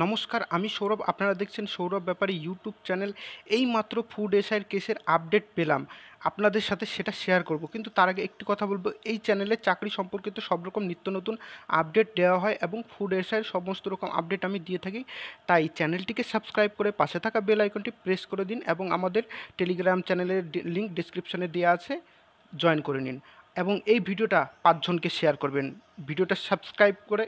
নমস্কার, আমি সৌরভ। আপনারা দেখছেন সৌরভ ব্যাপারী ইউটিউব চ্যানেল। এইমাত্র ফুড এসআইয়ের কেসের আপডেট পেলাম, আপনাদের সাথে সেটা শেয়ার করব। কিন্তু তার আগে একটি কথা বলবো, এই চ্যানেলে চাকরি সম্পর্কিত সব রকম নিত্য নতুন আপডেট দেওয়া হয় এবং ফুড এসআইয়ের সমস্ত রকম আপডেট আমি দিয়ে থাকি। তাই চ্যানেলটিকে সাবস্ক্রাইব করে পাশে থাকা বেল আইকনটি প্রেস করে দিন এবং আমাদের টেলিগ্রাম চ্যানেলের লিঙ্ক ডিসক্রিপশনে দেওয়া আছে, জয়েন করে নিন। এবং এই ভিডিওটা 5 জনকে শেয়ার করবেন। ভিডিওটা সাবস্ক্রাইব করে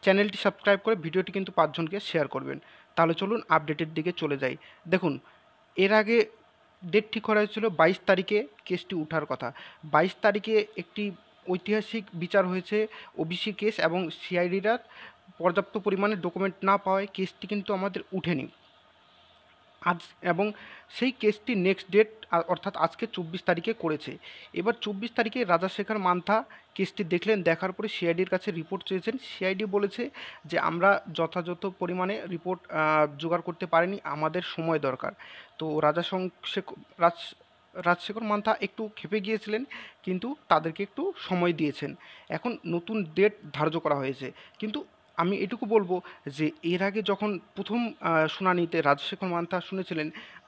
চ্যানেলটি সাবস্ক্রাইব করে ভিডিওটি কিন্তু 5 জনকে শেয়ার করবেন। তাহলে চলুন আপডেটের দিকে চলে যাই। দেখুন, এর আগে ডেট ঠিক করা হয়েছিল 22 তারিখে কেসটি ওঠার কথা। 22 তারিখে একটি ঐতিহাসিক বিচার হয়েছে ওবিসি কেস, এবং সিআইডিরা পর্যাপ্ত পরিমাণে ডকুমেন্ট না পাওয়ায় কেসটি কিন্তু আমাদের উঠেনি আজ। এবং সেই কেসটি নেক্সট ডেট অর্থাৎ আজকে 24 তারিখে করেছে। এবার 24 তারিখে রাজাশেখর মান্থা কেসটি দেখলেন, দেখার পরে সিআইডির কাছে রিপোর্ট চেয়েছেন। সিআইডি বলেছে যে আমরা যথাযথ পরিমাণে রিপোর্ট জোগাড় করতে পারিনি, আমাদের সময় দরকার। তো রাজশেখর মান্থা একটু ক্ষেপে গিয়েছিলেন, কিন্তু তাদেরকে একটু সময় দিয়েছেন। এখন নতুন ডেট ধার্য করা হয়েছে। কিন্তু আমি এটুকু বলবো যে এর আগে যখন প্রথম শুনানিতে রাজশেখর মান্থা শুনেছিলেন,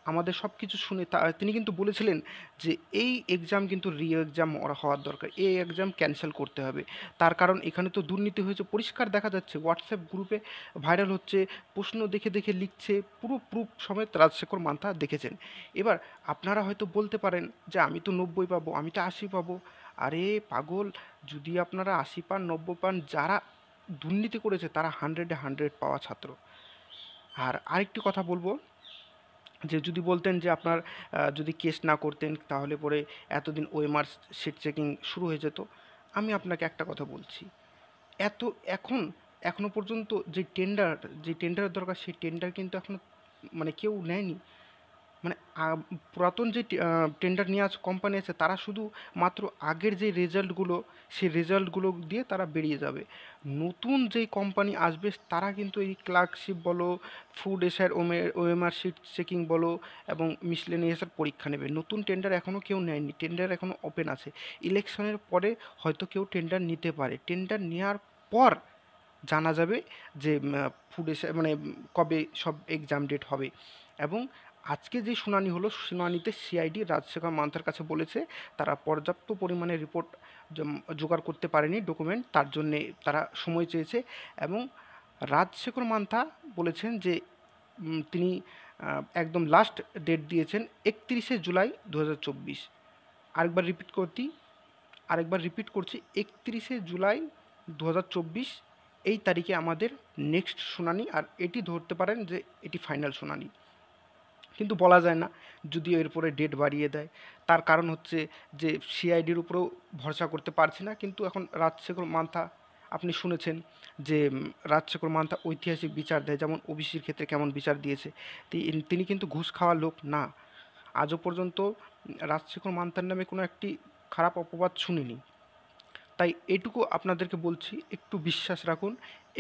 আমাদের সব কিছু শুনে তিনি কিন্তু বলেছিলেন যে এই এক্সাম কিন্তু এক্সাম হওয়ার দরকার, এই এক্সাম ক্যান্সেল করতে হবে। তার কারণ এখানে তো দুর্নীতি হয়েছে, পরিষ্কার দেখা যাচ্ছে। হোয়াটসঅ্যাপ গ্রুপে ভাইরাল হচ্ছে, প্রশ্ন দেখে দেখে লিখছে, পুরো প্রুফ সমেত রাজশেখর মান্থা দেখেছেন। এবার আপনারা হয়তো বলতে পারেন যে আমি তো 90 পাবো, আমি তো 80 পাবো। আরে পাগল, যদি আপনারা 80 পান, 90 পান, যারা দুর্নীতি করেছে তারা 100-এ 100 পাওয়া ছাত্র। আর আরেকটি কথা বলবো, যে যদি বলতেন যে আপনার যদি কেস না করতেন তাহলে পরে এতদিন ওএমআর সিট চেকিং শুরু হয়ে যেত। আমি আপনাকে একটা কথা বলছি, এত এখন এখনো পর্যন্ত যে টেন্ডারের দরকার, সেই টেন্ডার কিন্তু এখনো মানে কেউ নেয়নি। মানে পুরাতন যে টেন্ডার নেওয়া কোম্পানি আছে, তারা শুধু মাত্র আগের যে রেজাল্টগুলো, সেই রেজাল্টগুলো দিয়ে তারা বেরিয়ে যাবে। নতুন যেই কোম্পানি আসবে তারা কিন্তু এই ক্লার্কশিপ বলো, food SR OMR sheet checking বলো, এবং মিসলেনিয়াসের পরীক্ষা নেবে। নতুন টেন্ডার এখনও কেউ নেয়নি, টেন্ডার এখনও ওপেন আছে। ইলেকশনের পরে হয়তো কেউ টেন্ডার নিতে পারে। টেন্ডার নেওয়ার পর জানা যাবে যে ফুড এসে মানে কবে সব এক্সাম ডেট হবে। এবং আজকে যে শুনানি হলো, শুনানিতে সিআইডি রাজশেখর মান্থার কাছে বলেছে তারা পর্যাপ্ত পরিমাণে রিপোর্ট জোগাড় করতে পারেনি, ডকুমেন্ট, তার জন্যে তারা সময় চেয়েছে। এবং রাজশেখর মান্থা বলেছেন যে তিনি একদম লাস্ট ডেট দিয়েছেন 31শে জুলাই 2024। আরেকবার রিপিট করছি, 31শে জুলাই 2024 এই তারিখে আমাদের নেক্সট শুনানি। আর এটি ধরতে পারেন যে এটি ফাইনাল শুনানি, কিন্তু বলা যায় না যদি এরপরে ডেট বাড়িয়ে দেয়। তার কারণ হচ্ছে যে সিআইডির উপরেও ভরসা করতে পারছি না। কিন্তু এখন রাজশেখর মান্থা, আপনি শুনেছেন যে রাজশেখর মান্থা ঐতিহাসিক বিচার দেয়, যেমন ওবিসির ক্ষেত্রে কেমন বিচার দিয়েছে। তিনি কিন্তু ঘুষ খাওয়া লোক না। আজও পর্যন্ত রাজশেখর মান্থার নামে কোনো একটি খারাপ অপবাদ শুনিনি। তাই এটুকু আপনাদেরকে বলছি, একটু বিশ্বাস রাখুন,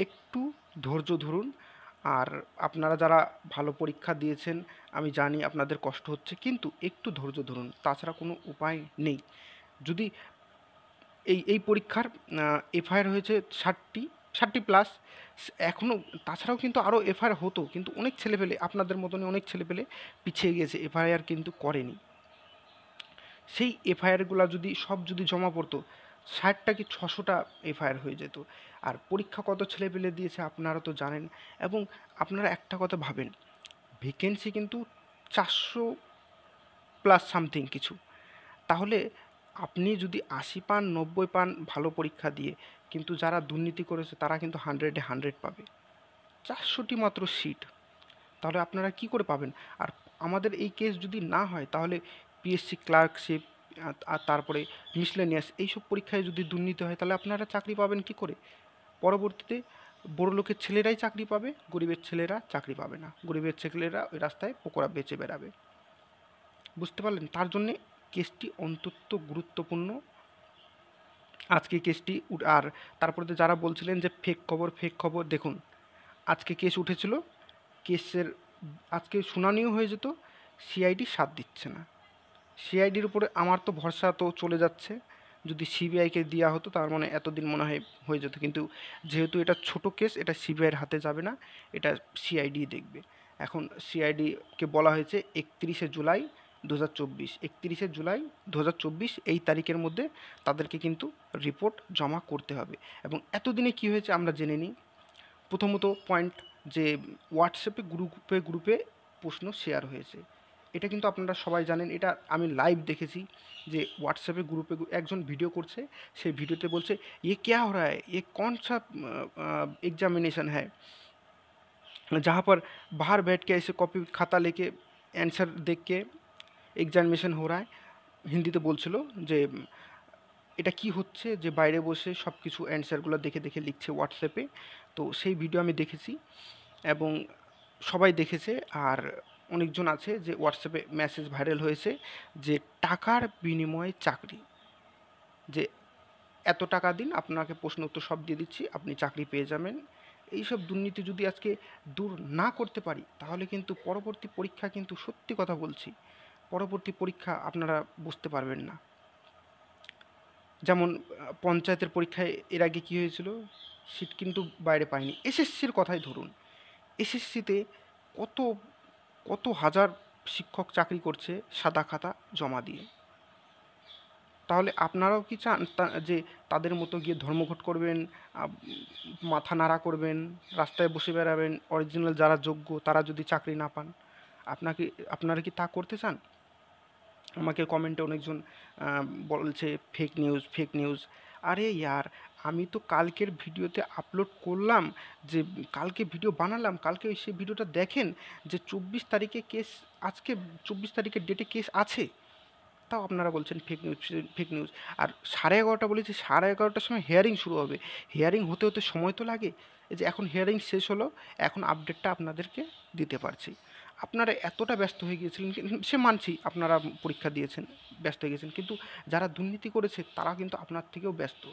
একটু ধৈর্য ধরুন। আর আপনারা যারা ভালো পরীক্ষা দিয়েছেন, আমি জানি আপনাদের কষ্ট হচ্ছে, কিন্তু একটু ধৈর্য ধরুন, তাছাড়া কোনো উপায় নেই। যদি এই পরীক্ষার এফআইআর হয়েছে 60 প্লাস এখনও। তাছাড়াও কিন্তু আরও এফআইআর হতো, কিন্তু অনেক ছেলেপেলে, আপনাদের মতনই অনেক ছেলেপেলে পিছিয়ে গিয়েছে, এফআইআর কিন্তু করেনি। সেই এফআইআরগুলো যদি জমা পড়তো, 60টা কি 600টা এফআইআর হয়ে যেত। আর পরীক্ষা কত ছেলেপেলে দিয়েছে আপনারা তো জানেন। এবং আপনারা একটা কথা ভাবেন, ভ্যাকেন্সি কিন্তু 400 প্লাস সামথিং কিছু। তাহলে আপনি যদি 80 পান, 90 পান ভালো পরীক্ষা দিয়ে, কিন্তু যারা দুর্নীতি করেছে তারা কিন্তু 100-এ 100 পাবে। 400টি মাত্র সিট, তাহলে আপনারা কি করে পাবেন? আর আমাদের এই কেস যদি না হয়, তাহলে পিএসসি ক্লার্কশিপ আর তারপরে মিসলেনিয়াস এইসব পরীক্ষায় যদি দুর্নীতি হয়, তাহলে আপনারা চাকরি পাবেন কি করে? পরবর্তীতে বড়লোকের ছেলেরাই চাকরি পাবে, গরিবের ছেলেরা চাকরি পাবে না। গরিবের ছেলেরা ওই রাস্তায় পকোড়া বেচে বেড়াবে। বুঝতে পারলেন? তার জন্যে কেসটি অত্যন্ত গুরুত্বপূর্ণ। আজকে কেসটি আর তারপরে যারা বলছিলেন যে ফেক খবর, দেখুন আজকে কেস উঠেছিল, কেসের আজকে শুনানিও হয়ে যেত, সিআইডি সাথ দিচ্ছে না। সিআইডির উপরে আমার তো ভরসা তো চলে যাচ্ছে। যদি সিবিআইকে দেওয়া হতো তার মানে এতদিন মনে হয় হয়ে যেত, কিন্তু যেহেতু এটা ছোট কেস, এটা সিবিআইয়ের হাতে যাবে না, এটা সিআইডি দেখবে। এখন সিআইডিকে বলা হয়েছে 31শে জুলাই 2024, 31শে জুলাই 2024 এই তারিখের মধ্যে তাদেরকে কিন্তু রিপোর্ট জমা করতে হবে। এবং এতদিনে কী হয়েছে আমরা জেনে নিই। প্রথমত পয়েন্ট, যে হোয়াটসঅ্যাপে গ্রুপে গ্রুপে প্রশ্ন শেয়ার হয়েছে, এটা কিন্তু আপনারা সবাই জানেন, এটা আমি লাইভ দেখেছি। যে হোয়াটসঅ্যাপে গ্রুপে একজন ভিডিও করছে, সেই ভিডিওতে বলছে ये क्या हो रहा है, ये कौन सा एग्जामिनेशन है जहाँ पर बाहर बैठ के ऐसे कॉपी खाता लेके आंसर देख के एग्जामिनेशन हो रहा है। হিন্দিতে বলছিল যে এটা কি হচ্ছে, যে বাইরে বসে সব কিছু অ্যান্সারগুলো দেখে দেখে লিখছে হোয়াটসঅ্যাপে। তো সেই ভিডিও আমি দেখেছি এবং সবাই দেখেছে। আর অনেকজন আছে যে হোয়াটসঅ্যাপে মেসেজ ভাইরাল হয়েছে যে টাকার বিনিময়ে চাকরি, যে এত টাকা দিন, আপনাকে প্রশ্ন উত্তর সব দিয়ে দিচ্ছি, আপনি চাকরি পেয়ে যাবেন। এইসব দুর্নীতি যদি আজকে দূর না করতে পারি, তাহলে কিন্তু পরবর্তী পরীক্ষা, কিন্তু সত্যি কথা বলছি, পরবর্তী পরীক্ষা আপনারা বুঝতে পারবেন না। যেমন পঞ্চায়েতের পরীক্ষায় এর আগে কী হয়েছিল, সিট কিন্তু বাইরে পায়নি। এসএসসির কথাই ধরুন, এসএসসিতে কত কত হাজার শিক্ষক চাকরি করছে সাদা খাতা জমা দিয়ে। তাহলে আপনারাও কি চান যে তাদের মতো গিয়ে ধর্মঘট করবেন, মাথা নাড়া করবেন, রাস্তায় বসে বেড়াবেন, অরিজিনাল যারা যোগ্য তারা যদি চাকরি না পান? আপনারা কি তা করতে চান? আমাকে কমেন্টে অনেকজন বলছে ফেক নিউজ, ফেক নিউজ। আরে ইয়ার, আমি তো কালকের ভিডিওতে আপলোড করলাম, যে কালকে ভিডিও বানালাম, কালকে সেই ভিডিওটা দেখেন, যে 24 তারিখে কেস, আজকে 24 তারিখের ডেটে কেস আছে, তাও আপনারা বলছেন ফেক নিউজ, ফেক নিউজ। আর 11:30 বলেছি, 11:30টার সময় হিয়ারিং শুরু হবে, হিয়ারিং হতে হতে সময় তো লাগে। এই যে এখন হিয়ারিং শেষ হলো, এখন আপডেটটা আপনাদেরকে দিতে পারছি। আপনারা এতটা ব্যস্ত হয়ে গিয়েছিলেন, সে মানছি আপনারা পরীক্ষা দিয়েছেন, ব্যস্ত হয়ে গেছেন, কিন্তু যারা দুর্নীতি করেছে তারা কিন্তু আপনার থেকেও ব্যস্ত।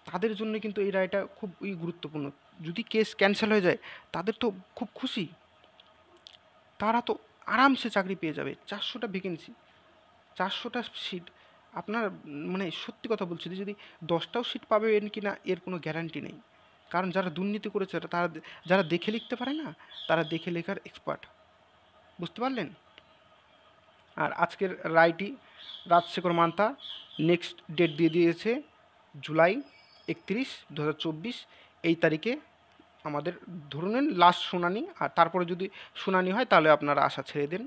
তাদের জন্য কিন্তু এই রায়টা খুব গুরুত্বপূর্ণ। যদি কেস ক্যান্সেল হয়ে যায়, তাদের তো খুব খুশি, তারা তো আরামসে চাকরি পেয়ে যাবে। 400টা ভ্যাকেন্সি, 400টা সিট, আপনার মানে সত্যি কথা বলছি, যদি 10টাও সিট পাবেন কি না এর কোনো গ্যারান্টি নেই। কারণ যারা দুর্নীতি করেছে, তারা যারা দেখে লিখতে পারে না, তারা দেখে লেখার এক্সপার্ট। বুঝতে পারলেন? আর আজকের রায়টি রাজশেখর মান্তা নেক্সট ডেট দিয়ে দিয়েছে জুলাই 31, 2024। এই তারিখে আমাদের ধরে নিন লাস্ট শুনানি, আর তারপরে যদি শুনানি হয় তাহলে আপনারা আশা ছেড়ে দেন,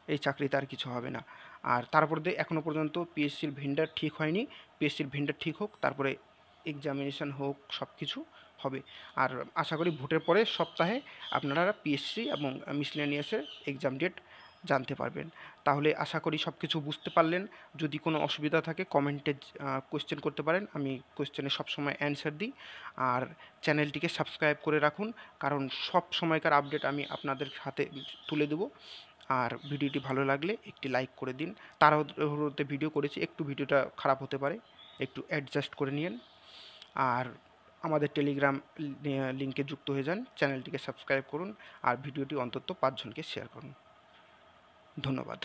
এই চাকরিতে আর কিছু হবে না। আর তারপরে এখনও পর্যন্ত পিএসসির ভেন্ডার ঠিক হয়নি, পিএসসির ভেন্ডার ঠিক হোক, তারপরে এক্সামিনেশান হোক, সব কিছু হবে। আর আশা করি ভোটের পরে সপ্তাহে আপনারা পিএসসি এবং মিসলেনিয়াসের এক্সাম ডেট জানতে পারবেন। তাহলে আশা করি সব কিছু বুঝতে পারলেন। যদি কোনো অসুবিধা থাকে কমেন্টে কোয়েশ্চেন করতে পারেন, আমি কোয়েশ্চেনে সবসময় অ্যান্সার দিই। আর চ্যানেলটিকে সাবস্ক্রাইব করে রাখুন, কারণ সব সময়কার আপডেট আমি আপনাদের হাতে তুলে দেবো। আর ভিডিওটি ভালো লাগলে একটি লাইক করে দিন। তাড়াহুড়োতে ভিডিও করেছি, একটু ভিডিওটা খারাপ হতে পারে, একটু অ্যাডজাস্ট করে নিন। আর আমাদের টেলিগ্রাম লিঙ্কে যুক্ত হয়ে যান, চ্যানেলটিকে সাবস্ক্রাইব করুন, আর ভিডিওটি অন্তত 5 জনকে শেয়ার করুন। ধন্যবাদ।